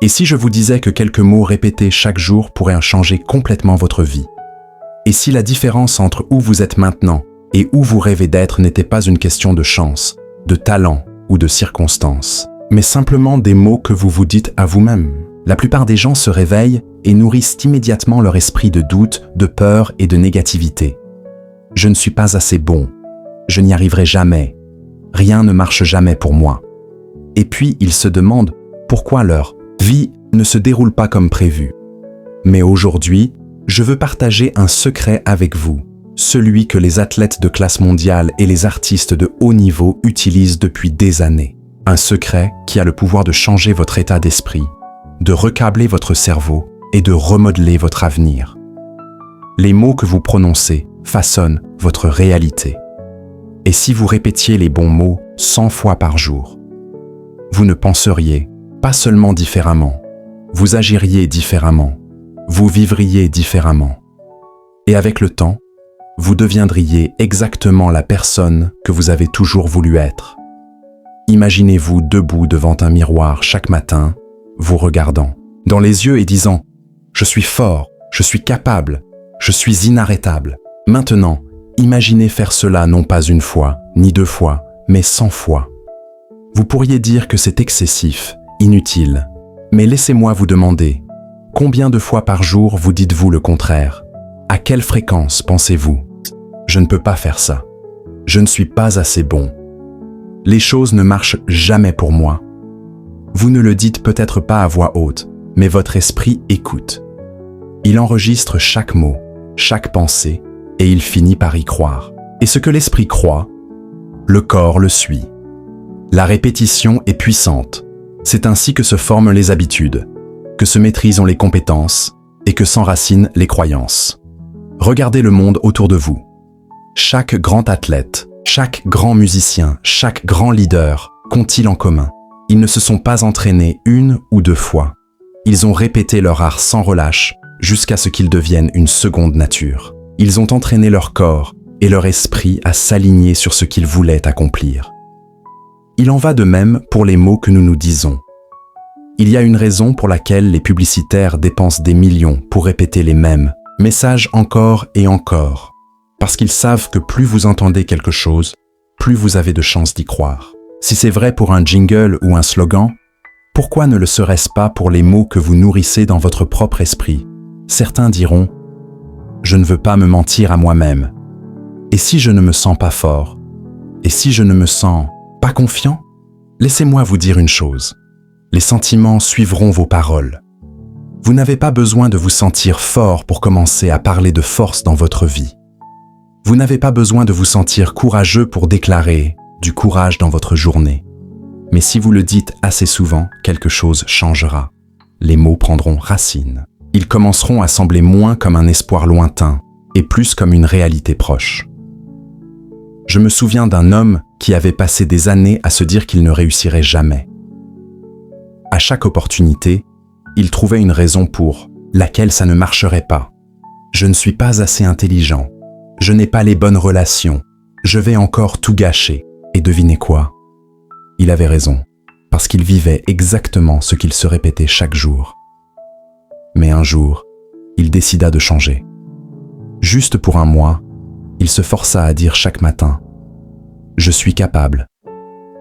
Et si je vous disais que quelques mots répétés chaque jour pourraient changer complètement votre vie? Et si la différence entre où vous êtes maintenant et où vous rêvez d'être n'était pas une question de chance, de talent ou de circonstances, mais simplement des mots que vous vous dites à vous-même? La plupart des gens se réveillent et nourrissent immédiatement leur esprit de doute, de peur et de négativité. Je ne suis pas assez bon. Je n'y arriverai jamais. Rien ne marche jamais pour moi. Et puis ils se demandent pourquoi leur vie ne se déroule pas comme prévu. Mais aujourd'hui, je veux partager un secret avec vous, celui que les athlètes de classe mondiale et les artistes de haut niveau utilisent depuis des années. Un secret qui a le pouvoir de changer votre état d'esprit, de recabler votre cerveau et de remodeler votre avenir. Les mots que vous prononcez façonnent votre réalité. Et si vous répétiez les bons mots 100 fois par jour, vous ne penseriez pas seulement différemment, vous agiriez différemment, vous vivriez différemment. Et avec le temps, vous deviendriez exactement la personne que vous avez toujours voulu être. Imaginez-vous debout devant un miroir chaque matin, vous regardant dans les yeux et disant « Je suis fort, je suis capable, je suis inarrêtable ». Maintenant, imaginez faire cela non pas une fois, ni 2 fois, mais 100 fois. Vous pourriez dire que c'est excessif, inutile, mais laissez-moi vous demander, combien de fois par jour vous dites-vous le contraire? À quelle fréquence pensez-vous? Je ne peux pas faire ça. Je ne suis pas assez bon. Les choses ne marchent jamais pour moi. Vous ne le dites peut-être pas à voix haute, mais votre esprit écoute. Il enregistre chaque mot, chaque pensée, et il finit par y croire. Et ce que l'esprit croit, le corps le suit. La répétition est puissante. C'est ainsi que se forment les habitudes, que se maîtrisent les compétences et que s'enracinent les croyances. Regardez le monde autour de vous. Chaque grand athlète, chaque grand musicien, chaque grand leader qu'ont-ils en commun? Ils ne se sont pas entraînés 1 ou 2 fois. Ils ont répété leur art sans relâche jusqu'à ce qu'ils deviennent une seconde nature. Ils ont entraîné leur corps et leur esprit à s'aligner sur ce qu'ils voulaient accomplir. Il en va de même pour les mots que nous nous disons. Il y a une raison pour laquelle les publicitaires dépensent des millions pour répéter les mêmes messages encore et encore. Parce qu'ils savent que plus vous entendez quelque chose, plus vous avez de chances d'y croire. Si c'est vrai pour un jingle ou un slogan, pourquoi ne le serait-ce pas pour les mots que vous nourrissez dans votre propre esprit? Certains diront « Je ne veux pas me mentir à moi-même. Et si je ne me sens pas fort? Et si je ne me sens pas confiant? Laissez-moi vous dire une chose. Les sentiments suivront vos paroles. Vous n'avez pas besoin de vous sentir fort pour commencer à parler de force dans votre vie. Vous n'avez pas besoin de vous sentir courageux pour déclarer du courage dans votre journée. Mais si vous le dites assez souvent, quelque chose changera. Les mots prendront racine. Ils commenceront à sembler moins comme un espoir lointain et plus comme une réalité proche. Je me souviens d'un homme qui avait passé des années à se dire qu'il ne réussirait jamais. À chaque opportunité, il trouvait une raison pour laquelle ça ne marcherait pas. Je ne suis pas assez intelligent. Je n'ai pas les bonnes relations. Je vais encore tout gâcher. Et devinez quoi? Il avait raison, parce qu'il vivait exactement ce qu'il se répétait chaque jour. Mais un jour, il décida de changer. Juste pour un mois, il se força à dire chaque matin « Je suis capable.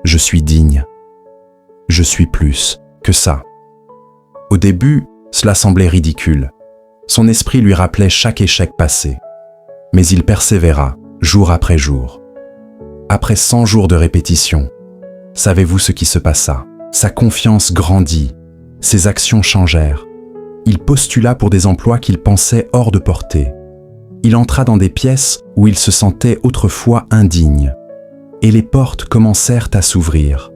Je suis digne. Je suis plus que ça. » Au début, cela semblait ridicule. Son esprit lui rappelait chaque échec passé. Mais il persévéra, jour après jour. Après 100 jours de répétition, savez-vous ce qui se passa? Sa confiance grandit, ses actions changèrent. Il postula pour des emplois qu'il pensait hors de portée. Il entra dans des pièces où il se sentait autrefois indigne. Et les portes commencèrent à s'ouvrir.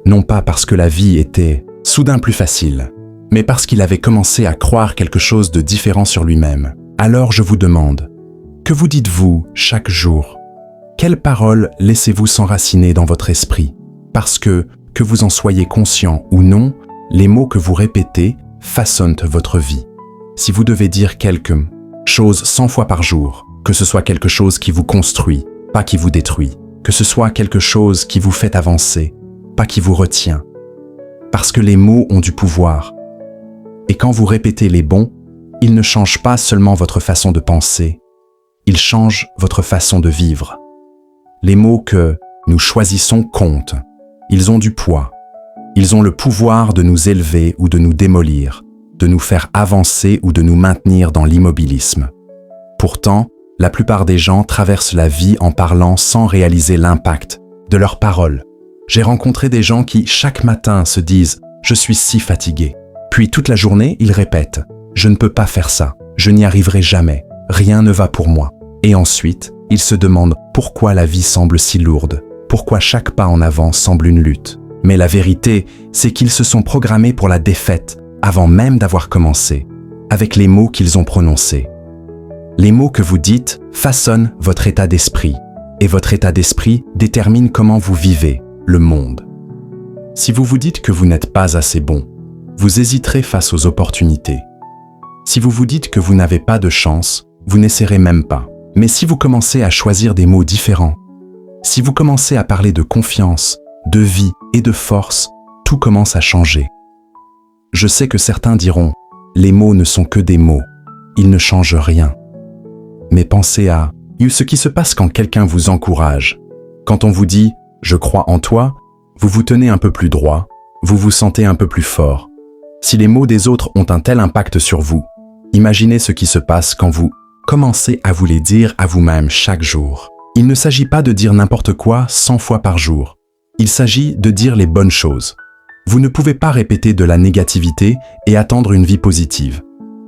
Non pas parce que la vie était soudain plus facile, mais parce qu'il avait commencé à croire quelque chose de différent sur lui-même. Alors je vous demande, que vous dites-vous chaque jour? Quelles paroles laissez-vous s'enraciner dans votre esprit? Parce que vous en soyez conscient ou non, les mots que vous répétez façonnent votre vie. Si vous devez dire quelque chose 100 fois par jour, que ce soit quelque chose qui vous construit, pas qui vous détruit, que ce soit quelque chose qui vous fait avancer, pas qui vous retient. Parce que les mots ont du pouvoir, quand vous répétez les bons, ils ne changent pas seulement votre façon de penser, ils changent votre façon de vivre. Les mots que nous choisissons comptent. Ils ont du poids. Ils ont le pouvoir de nous élever ou de nous démolir, de nous faire avancer ou de nous maintenir dans l'immobilisme. Pourtant, la plupart des gens traversent la vie en parlant sans réaliser l'impact de leurs paroles. J'ai rencontré des gens qui, chaque matin, se disent « Je suis si fatigué ». Puis toute la journée, ils répètent « Je ne peux pas faire ça, je n'y arriverai jamais, rien ne va pour moi ». Et ensuite, ils se demandent pourquoi la vie semble si lourde, pourquoi chaque pas en avant semble une lutte. Mais la vérité, c'est qu'ils se sont programmés pour la défaite avant même d'avoir commencé, avec les mots qu'ils ont prononcés. Les mots que vous dites façonnent votre état d'esprit, et votre état d'esprit détermine comment vous vivez le monde. Si vous vous dites que vous n'êtes pas assez bon, vous hésiterez face aux opportunités. Si vous vous dites que vous n'avez pas de chance, vous n'essaierez même pas. Mais si vous commencez à choisir des mots différents, si vous commencez à parler de confiance, de vie et de force, tout commence à changer. Je sais que certains diront « Les mots ne sont que des mots, ils ne changent rien ». Mais pensez à ce qui se passe quand quelqu'un vous encourage. Quand on vous dit « Je crois en toi », vous vous tenez un peu plus droit, vous vous sentez un peu plus fort. Si les mots des autres ont un tel impact sur vous, imaginez ce qui se passe quand vous commencez à vous les dire à vous-même chaque jour. Il ne s'agit pas de dire n'importe quoi 100 fois par jour. Il s'agit de dire les bonnes choses. Vous ne pouvez pas répéter de la négativité et attendre une vie positive.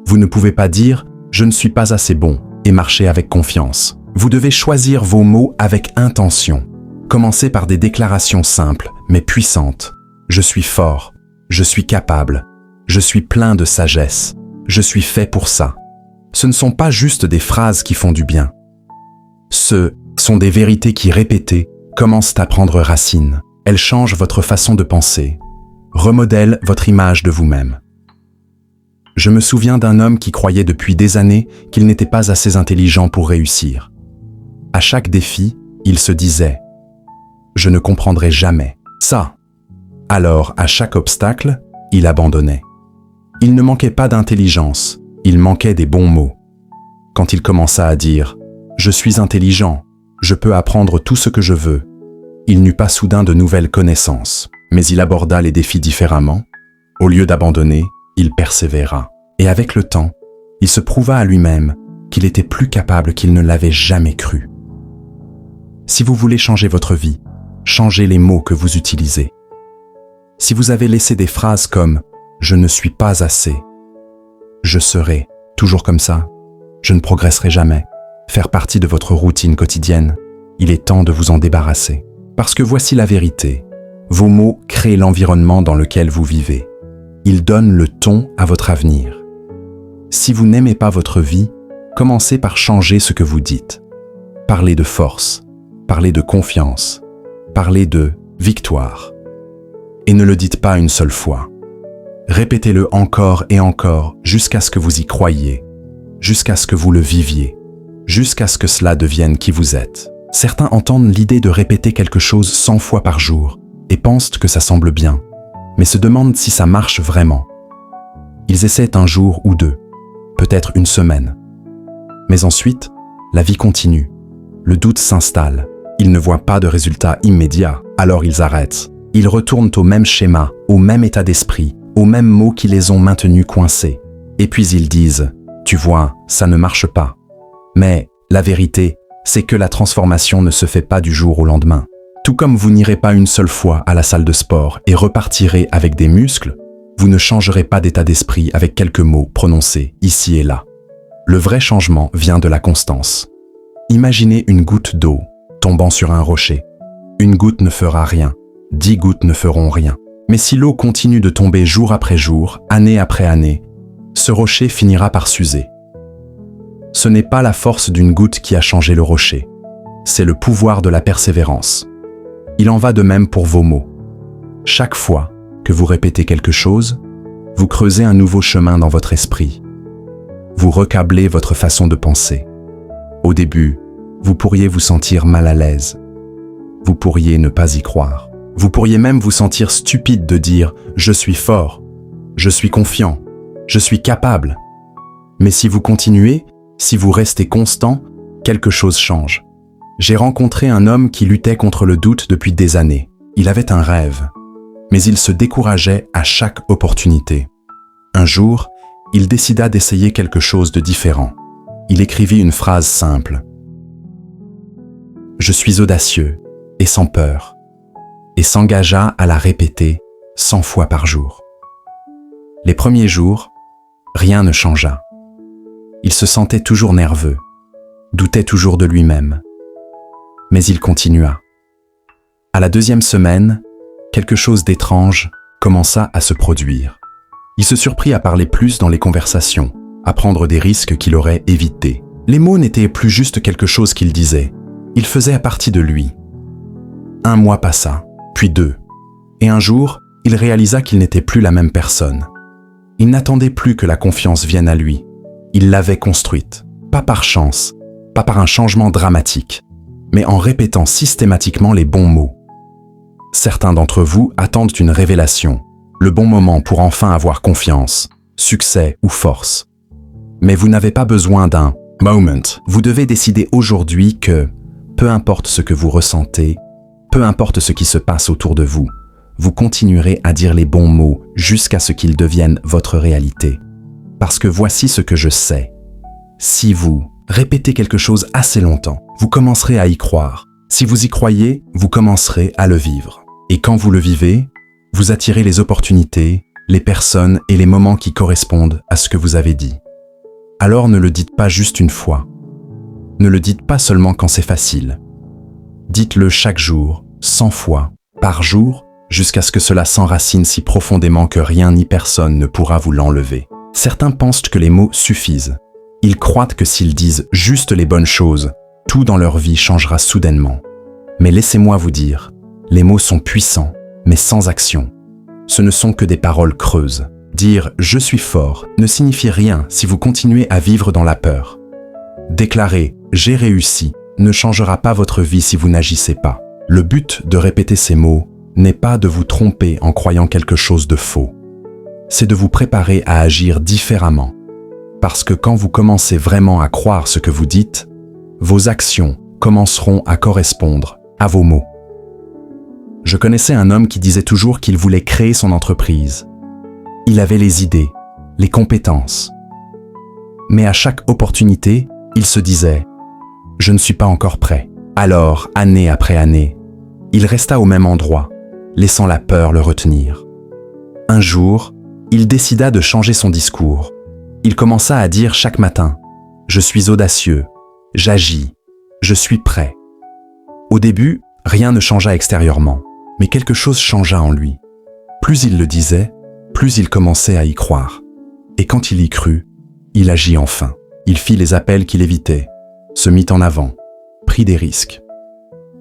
Vous ne pouvez pas dire « je ne suis pas assez bon » et marcher avec confiance. Vous devez choisir vos mots avec intention. Commencez par des déclarations simples mais puissantes. Je suis fort, je suis capable, je suis plein de sagesse, je suis fait pour ça. Ce ne sont pas juste des phrases qui font du bien. Ce sont des vérités qui, répétées, commencent à prendre racine. Elles changent votre façon de penser, remodèlent votre image de vous-même. Je me souviens d'un homme qui croyait depuis des années qu'il n'était pas assez intelligent pour réussir. À chaque défi, il se disait « Je ne comprendrai jamais ça ». Alors, à chaque obstacle, il abandonnait. Il ne manquait pas d'intelligence, il manquait des bons mots. Quand il commença à dire « Je suis intelligent, je peux apprendre tout ce que je veux », il n'eut pas soudain de nouvelles connaissances, mais il aborda les défis différemment. Au lieu d'abandonner, il persévéra. Et avec le temps, il se prouva à lui-même qu'il était plus capable qu'il ne l'avait jamais cru. Si vous voulez changer votre vie, changez les mots que vous utilisez. Si vous avez laissé des phrases comme « Je ne suis pas assez »,« Je serai toujours comme ça »,« Je ne progresserai jamais », faire partie de votre routine quotidienne, il est temps de vous en débarrasser. Parce que voici la vérité, vos mots créent l'environnement dans lequel vous vivez. Ils donnent le ton à votre avenir. Si vous n'aimez pas votre vie, commencez par changer ce que vous dites. Parlez de force, parlez de confiance, parlez de victoire. Et ne le dites pas une seule fois. Répétez-le encore et encore jusqu'à ce que vous y croyiez, jusqu'à ce que vous le viviez, jusqu'à ce que cela devienne qui vous êtes. Certains entendent l'idée de répéter quelque chose 100 fois par jour et pensent que ça semble bien, mais se demandent si ça marche vraiment. Ils essaient un jour ou deux, peut-être une semaine. Mais ensuite, la vie continue. Le doute s'installe. Ils ne voient pas de résultats immédiats, alors ils arrêtent. Ils retournent au même schéma, au même état d'esprit, aux mêmes mots qui les ont maintenus coincés. Et puis ils disent « Tu vois, ça ne marche pas ». Mais la vérité, c'est que la transformation ne se fait pas du jour au lendemain. Tout comme vous n'irez pas une seule fois à la salle de sport et repartirez avec des muscles, vous ne changerez pas d'état d'esprit avec quelques mots prononcés ici et là. Le vrai changement vient de la constance. Imaginez une goutte d'eau tombant sur un rocher. Une goutte ne fera rien, 10 gouttes ne feront rien. Mais si l'eau continue de tomber jour après jour, année après année, ce rocher finira par s'user. Ce n'est pas la force d'une goutte qui a changé le rocher, c'est le pouvoir de la persévérance. Il en va de même pour vos mots. Chaque fois que vous répétez quelque chose, vous creusez un nouveau chemin dans votre esprit. Vous recablez votre façon de penser. Au début, vous pourriez vous sentir mal à l'aise. Vous pourriez ne pas y croire. Vous pourriez même vous sentir stupide de dire « je suis fort »,« je suis confiant », Je suis capable. Mais si vous continuez, si vous restez constant, quelque chose change. J'ai rencontré un homme qui luttait contre le doute depuis des années. Il avait un rêve, mais il se décourageait à chaque opportunité. Un jour, il décida d'essayer quelque chose de différent. Il écrivit une phrase simple. « Je suis audacieux et sans peur » et s'engagea à la répéter 100 fois par jour. Les premiers jours, rien ne changea. Il se sentait toujours nerveux, doutait toujours de lui-même. Mais il continua. À la 2e semaine, quelque chose d'étrange commença à se produire. Il se surprit à parler plus dans les conversations, à prendre des risques qu'il aurait évités. Les mots n'étaient plus juste quelque chose qu'il disait, ils faisaient partie de lui. 1 mois passa, puis 2, et un jour, il réalisa qu'il n'était plus la même personne. Il n'attendait plus que la confiance vienne à lui. Il l'avait construite, pas par chance, pas par un changement dramatique, mais en répétant systématiquement les bons mots. Certains d'entre vous attendent une révélation, le bon moment pour enfin avoir confiance, succès ou force. Mais vous n'avez pas besoin d'un « moment ». Vous devez décider aujourd'hui que, peu importe ce que vous ressentez, peu importe ce qui se passe autour de vous, vous continuerez à dire les bons mots jusqu'à ce qu'ils deviennent votre réalité. Parce que voici ce que je sais. Si vous répétez quelque chose assez longtemps, vous commencerez à y croire. Si vous y croyez, vous commencerez à le vivre. Et quand vous le vivez, vous attirez les opportunités, les personnes et les moments qui correspondent à ce que vous avez dit. Alors ne le dites pas juste une fois. Ne le dites pas seulement quand c'est facile. Dites-le chaque jour, 100 fois, par jour, jusqu'à ce que cela s'enracine si profondément que rien ni personne ne pourra vous l'enlever. Certains pensent que les mots suffisent. Ils croient que s'ils disent juste les bonnes choses, tout dans leur vie changera soudainement. Mais laissez-moi vous dire, les mots sont puissants, mais sans action. Ce ne sont que des paroles creuses. Dire « je suis fort » ne signifie rien si vous continuez à vivre dans la peur. Déclarer « j'ai réussi » ne changera pas votre vie si vous n'agissez pas. Le but de répéter ces mots n'est pas de vous tromper en croyant quelque chose de faux. C'est de vous préparer à agir différemment. Parce que quand vous commencez vraiment à croire ce que vous dites, vos actions commenceront à correspondre à vos mots. Je connaissais un homme qui disait toujours qu'il voulait créer son entreprise. Il avait les idées, les compétences. Mais à chaque opportunité, il se disait « Je ne suis pas encore prêt ». Alors, année après année, il resta au même endroit, laissant la peur le retenir. Un jour, il décida de changer son discours. Il commença à dire chaque matin « Je suis audacieux, j'agis, je suis prêt ». Au début, rien ne changea extérieurement, mais quelque chose changea en lui. Plus il le disait, plus il commençait à y croire. Et quand il y crut, il agit enfin. Il fit les appels qu'il évitait, se mit en avant, prit des risques.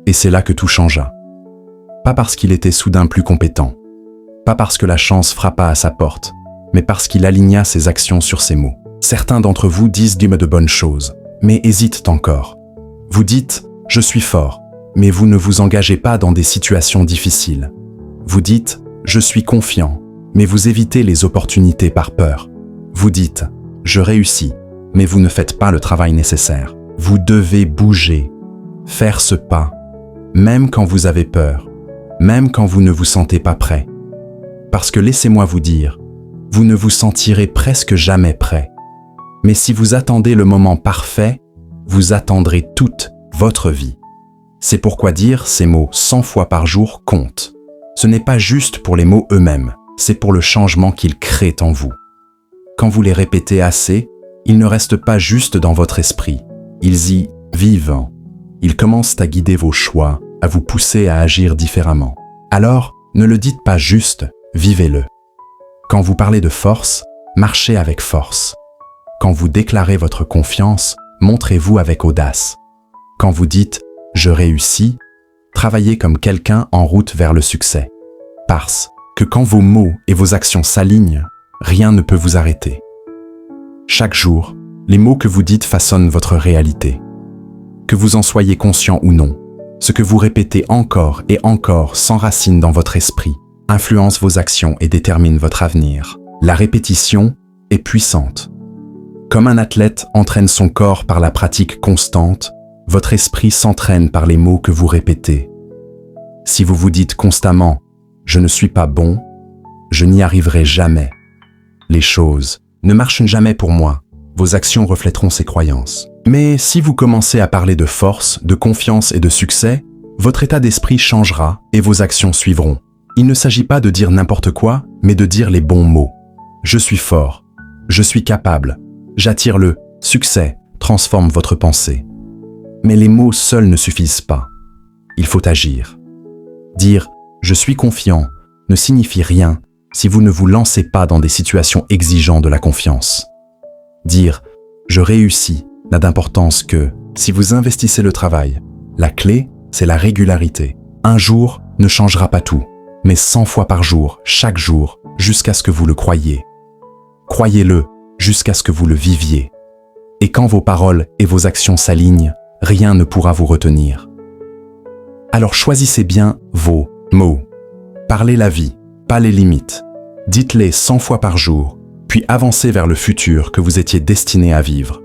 Et c'est là que tout changea. Pas parce qu'il était soudain plus compétent, pas parce que la chance frappa à sa porte, mais parce qu'il aligna ses actions sur ses mots. Certains d'entre vous disent de bonnes choses, mais hésitent encore. Vous dites « je suis fort », mais vous ne vous engagez pas dans des situations difficiles. Vous dites « je suis confiant », mais vous évitez les opportunités par peur. Vous dites « je réussis », mais vous ne faites pas le travail nécessaire. Vous devez bouger, faire ce pas, même quand vous avez peur, même quand vous ne vous sentez pas prêt. Parce que laissez-moi vous dire, vous ne vous sentirez presque jamais prêt. Mais si vous attendez le moment parfait, vous attendrez toute votre vie. C'est pourquoi dire ces mots 100 fois par jour compte. Ce n'est pas juste pour les mots eux-mêmes, c'est pour le changement qu'ils créent en vous. Quand vous les répétez assez, ils ne restent pas juste dans votre esprit. Ils y vivent. Ils commencent à guider vos choix, à vous pousser à agir différemment. Alors, ne le dites pas juste, vivez-le. Quand vous parlez de force, marchez avec force. Quand vous déclarez votre confiance, montrez-vous avec audace. Quand vous dites « je réussis », travaillez comme quelqu'un en route vers le succès. Parce que quand vos mots et vos actions s'alignent, rien ne peut vous arrêter. Chaque jour, les mots que vous dites façonnent votre réalité. Que vous en soyez conscient ou non, ce que vous répétez encore et encore s'enracine dans votre esprit, influence vos actions et détermine votre avenir. La répétition et puissante. Comme un athlète entraîne son corps par la pratique constante, votre esprit s'entraîne par les mots que vous répétez. Si vous vous dites constamment « je ne suis pas bon »,« je n'y arriverai jamais », les choses ne marchent jamais pour moi, vos actions reflèteront ces croyances. Mais si vous commencez à parler de force, de confiance et de succès, votre état d'esprit changera et vos actions suivront. Il ne s'agit pas de dire n'importe quoi, mais de dire les bons mots. Je suis fort, je suis capable, j'attire le succès, transforme votre pensée. Mais les mots seuls ne suffisent pas. Il faut agir. Dire « je suis confiant » ne signifie rien si vous ne vous lancez pas dans des situations exigeantes de la confiance. Dire « je réussis » n'a d'importance que si vous investissez le travail. La clé, c'est la régularité. Un jour ne changera pas tout, mais 100 fois par jour, chaque jour, jusqu'à ce que vous le croyiez. Croyez-le jusqu'à ce que vous le viviez. Et quand vos paroles et vos actions s'alignent, rien ne pourra vous retenir. Alors choisissez bien vos mots. Parlez la vie, pas les limites. Dites-les 100 fois par jour, puis avancez vers le futur que vous étiez destiné à vivre.